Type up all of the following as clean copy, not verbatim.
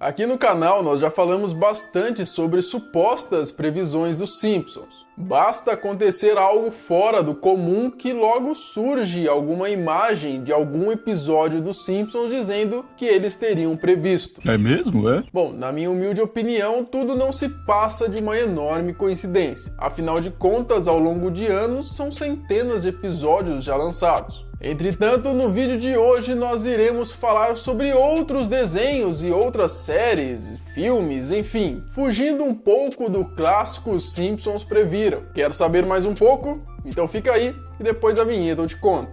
Aqui no canal nós já falamos bastante sobre supostas previsões dos Simpsons. Basta acontecer algo fora do comum que logo surge alguma imagem de algum episódio dos Simpsons dizendo que eles teriam previsto. É mesmo, é? Bom, na minha humilde opinião, tudo não se passa de uma enorme coincidência. Afinal de contas, ao longo de anos, são centenas de episódios já lançados. Entretanto, no vídeo de hoje nós iremos falar sobre outros desenhos e outras séries, filmes, enfim, fugindo um pouco do clássico Os Simpsons previram. Quer saber mais um pouco? Então fica aí e depois da vinheta eu te conto.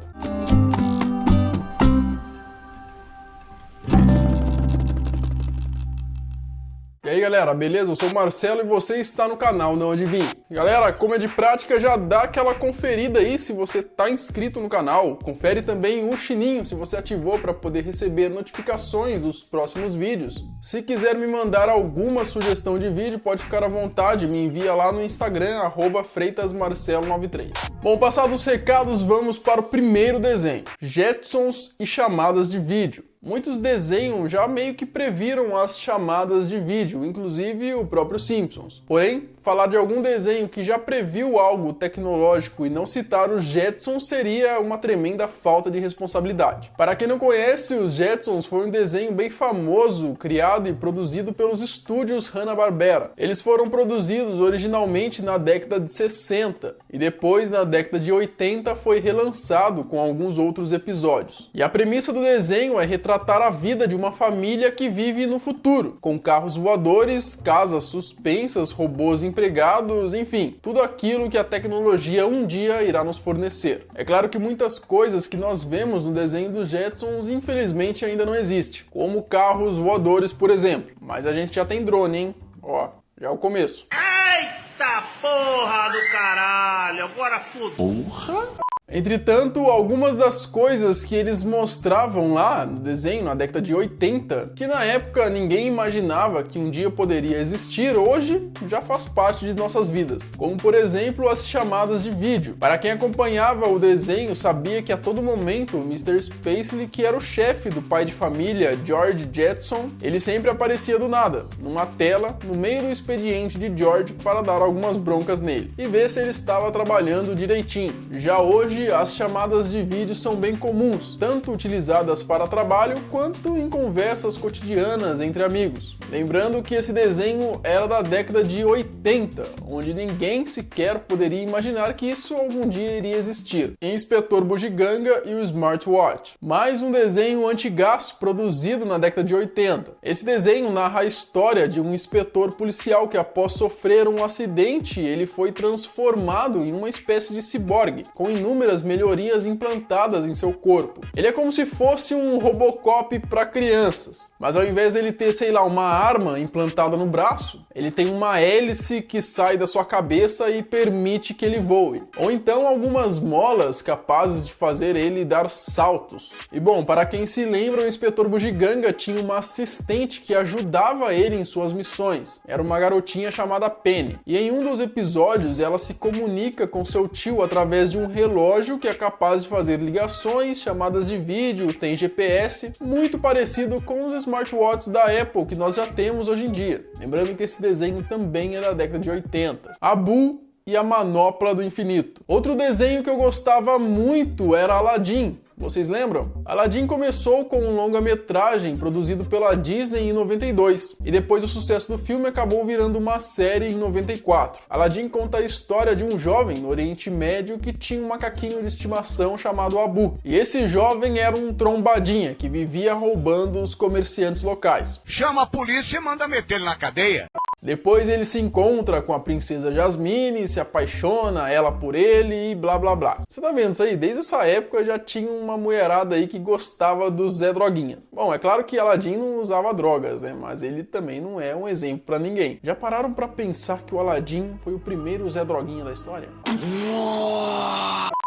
E aí galera, beleza? Eu sou o Marcelo e você está no canal Não Adivinhe. Galera, como é de prática, já dá aquela conferida aí se você está inscrito no canal. Confere também o sininho se você ativou para poder receber notificações dos próximos vídeos. Se quiser me mandar alguma sugestão de vídeo, pode ficar à vontade, me envia lá no Instagram, @freitasmarcelo93. Bom, passados os recados, vamos para o primeiro desenho. Jetsons e chamadas de vídeo. Muitos desenhos já meio que previram as chamadas de vídeo, inclusive o próprio Simpsons. Porém, falar de algum desenho que já previu algo tecnológico e não citar os Jetsons seria uma tremenda falta de responsabilidade. Para quem não conhece, os Jetsons foi um desenho bem famoso, criado e produzido pelos estúdios Hanna-Barbera. Eles foram produzidos originalmente na década de 60 e depois, na década de 80, foi relançado com alguns outros episódios. E a premissa do desenho é retratar a vida de uma família que vive no futuro, com carros voadores, casas suspensas, robôs empregados, enfim, tudo aquilo que a tecnologia um dia irá nos fornecer. É claro que muitas coisas que nós vemos no desenho dos Jetsons infelizmente ainda não existem, como carros voadores, por exemplo, mas a gente já tem drone, hein? Ó, já é o começo. Eita porra do caralho, agora fudeu. Porra! Entretanto, algumas das coisas que eles mostravam lá no desenho, na década de 80, que na época ninguém imaginava que um dia poderia existir, hoje já faz parte de nossas vidas. Como, por exemplo, as chamadas de vídeo. Para quem acompanhava o desenho, sabia que a todo momento o Mr. Spacely, que era o chefe do pai de família, George Jetson, ele sempre aparecia do nada, numa tela, no meio do expediente de George para dar algumas broncas nele e ver se ele estava trabalhando direitinho. Já hoje, as chamadas de vídeo são bem comuns, tanto utilizadas para trabalho quanto em conversas cotidianas entre amigos. Lembrando que esse desenho era da década de 80, onde ninguém sequer poderia imaginar que isso algum dia iria existir. Inspetor Bugiganga e o Smartwatch. Mais um desenho antigaço produzido na década de 80. Esse desenho narra a história de um inspetor policial que, após sofrer um acidente, ele foi transformado em uma espécie de ciborgue, com inúmeras melhorias implantadas em seu corpo. Ele é como se fosse um Robocop para crianças, mas ao invés dele ter, sei lá, uma arma implantada no braço, ele tem uma hélice que sai da sua cabeça e permite que ele voe. Ou então algumas molas capazes de fazer ele dar saltos. E bom, para quem se lembra, o Inspetor Bugiganga tinha uma assistente que ajudava ele em suas missões. Era uma garotinha chamada Penny. E em um dos episódios, ela se comunica com seu tio através de um relógio que é capaz de fazer ligações, chamadas de vídeo, tem GPS, muito parecido com os smartwatches da Apple que nós já temos hoje em dia. Lembrando que esse desenho também é da década de 80. Abu e a Manopla do Infinito. Outro desenho que eu gostava muito era Aladdin. Vocês lembram? Aladdin começou com um longa-metragem produzido pela Disney em 92 e depois do sucesso do filme acabou virando uma série em 94. Aladdin conta a história de um jovem no Oriente Médio que tinha um macaquinho de estimação chamado Abu. E esse jovem era um trombadinha que vivia roubando os comerciantes locais. Chama a polícia e manda meter ele na cadeia. Depois ele se encontra com a princesa Jasmine, se apaixona ela por ele e blá blá blá. Você tá vendo isso aí? Desde essa época já tinha uma mulherada aí que gostava do Zé Droguinha. Bom, é claro que Aladdin não usava drogas, né? Mas ele também não é um exemplo pra ninguém. Já pararam pra pensar que o Aladdin foi o primeiro Zé Droguinha da história?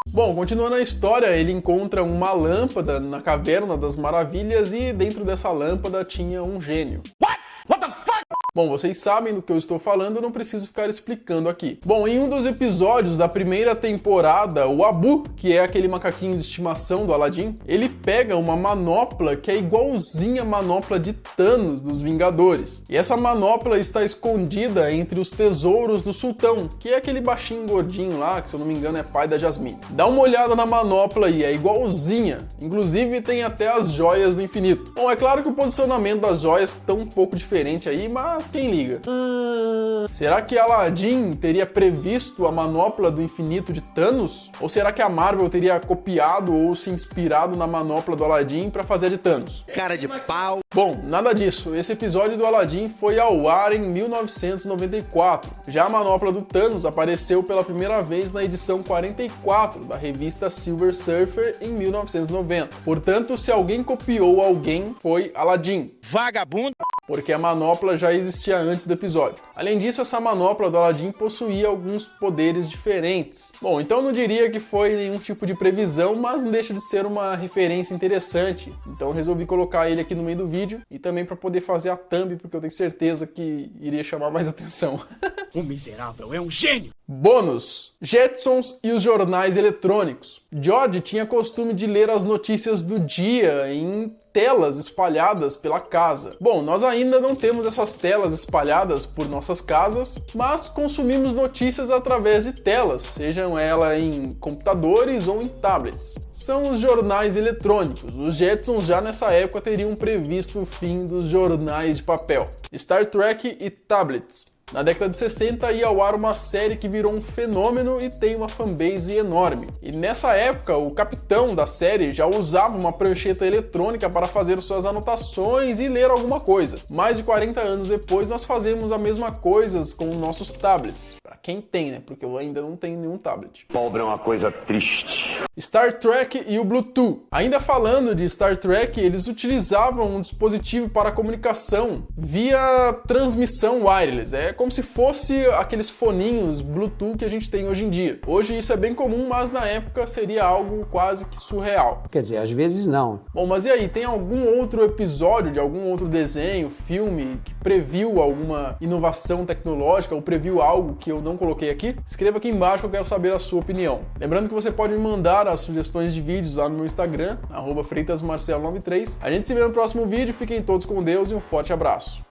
Bom, continuando a história, ele encontra uma lâmpada na Caverna das Maravilhas e dentro dessa lâmpada tinha um gênio. What the fuck? Bom, vocês sabem do que eu estou falando, eu não preciso ficar explicando aqui. Bom, em um dos episódios da primeira temporada, o Abu, que é aquele macaquinho de estimação do Aladdin, ele pega uma manopla que é igualzinha a manopla de Thanos dos Vingadores. E essa manopla está escondida entre os tesouros do sultão, que é aquele baixinho gordinho lá, que se eu não me engano é pai da Jasmine. Dá uma olhada na manopla aí, é igualzinha. Inclusive tem até as joias do infinito. Bom, é claro que o posicionamento das joias está um pouco diferente aí, mas quem liga? Será que Aladdin teria previsto a manopla do infinito de Thanos? Ou será que a Marvel teria copiado ou se inspirado na manopla do Aladdin para fazer a de Thanos? Cara de pau. Bom, nada disso. Esse episódio do Aladdin foi ao ar em 1994. Já a manopla do Thanos apareceu pela primeira vez na edição 44 da revista Silver Surfer em 1990. Portanto, se alguém copiou alguém, foi Aladdin. Vagabundo. Porque a manopla já existia antes do episódio. Além disso, essa manopla do Aladdin possuía alguns poderes diferentes. Bom, então eu não diria que foi nenhum tipo de previsão, mas não deixa de ser uma referência interessante. Então eu resolvi colocar ele aqui no meio do vídeo e também para poder fazer a thumb, porque eu tenho certeza que iria chamar mais atenção. O miserável é um gênio! Bônus: Jetsons e os jornais eletrônicos. George tinha costume de ler as notícias do dia em telas espalhadas pela casa. Bom, nós ainda não temos essas telas espalhadas por nossas casas, mas consumimos notícias através de telas, sejam elas em computadores ou em tablets. São os jornais eletrônicos. Os Jetsons já nessa época teriam previsto o fim dos jornais de papel. Star Trek e tablets. Na década de 60 ia ao ar uma série que virou um fenômeno e tem uma fanbase enorme. E nessa época, o capitão da série já usava uma prancheta eletrônica para fazer suas anotações e ler alguma coisa. Mais de 40 anos depois, nós fazemos a mesma coisa com nossos tablets. Para quem tem, né? Porque eu ainda não tenho nenhum tablet. Pobre é uma coisa triste. Star Trek e o Bluetooth. Ainda falando de Star Trek, eles utilizavam um dispositivo para comunicação via transmissão wireless. É como se fosse aqueles foninhos Bluetooth que a gente tem hoje em dia. Hoje isso é bem comum, mas na época seria algo quase que surreal. Quer dizer, às vezes não. Bom, mas e aí, tem algum outro episódio de algum outro desenho, filme, que previu alguma inovação tecnológica ou previu algo que eu não coloquei aqui? Escreva aqui embaixo, eu quero saber a sua opinião. Lembrando que você pode me mandar as sugestões de vídeos lá no meu Instagram, @freitasmarcelo93. A gente se vê no próximo vídeo, fiquem todos com Deus e um forte abraço.